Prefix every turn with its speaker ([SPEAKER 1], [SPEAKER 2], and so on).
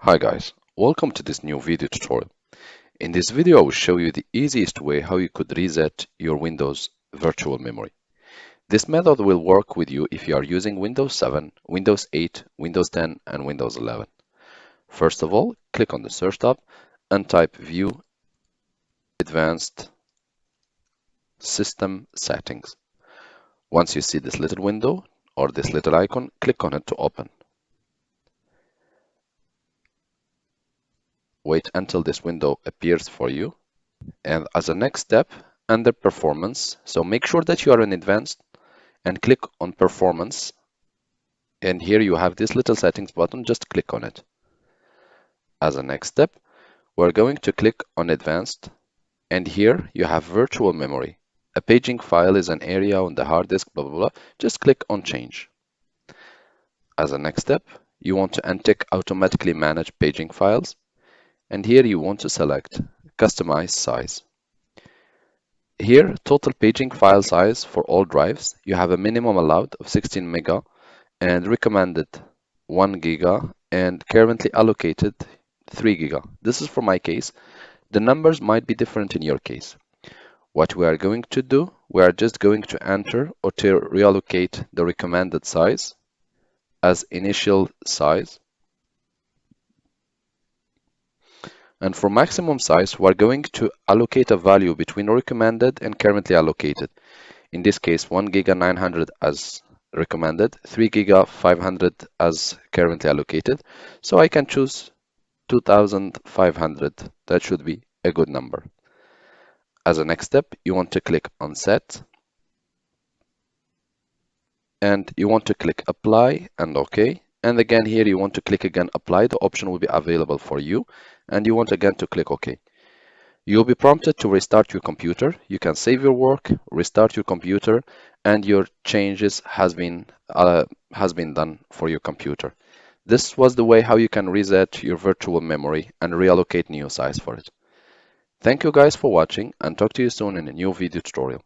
[SPEAKER 1] Hi guys, welcome to this new video tutorial. In this video I will show you the easiest way how you could reset your Windows virtual memory. This method will work with you if you are using Windows 7, Windows 8, Windows 10 and Windows 11. First of all, click on the search tab and type View Advanced System Settings. Once you see this little window or this little icon, click on it to open. Wait until this window appears for you. And as a next step, under Performance, so make sure that you are in Advanced and click on Performance. And here you have this little settings button, just click on it. As a next step, we're going to click on Advanced. And here you have Virtual Memory. A paging file is an area on the hard disk, blah, blah, blah. Just click on Change. As a next step, you want to untick Automatically Manage Paging Files. And here you want to select Customize Size. Here, total paging file size for all drives, you have a minimum allowed of 16 mega and recommended 1 giga and currently allocated 3 giga. This is for my case. The numbers might be different in your case. What we are going to do, we are just going to enter or to reallocate the recommended size as initial size. And for maximum size, we're going to allocate a value between recommended and currently allocated. In this case, 1 giga 900 as recommended, 3 giga 500 as currently allocated. So I can choose 2500. That should be a good number. As a next step, you want to click on Set. And you want to click Apply and OK. And again, here you want to click again Apply. The option will be available for you. And you want again to click OK. You'll be prompted to restart your computer. You can save your work, restart your computer, and your changes has been done for your computer. This was the way how you can reset your virtual memory and reallocate new size for it. Thank you guys for watching and talk to you soon in a new video tutorial.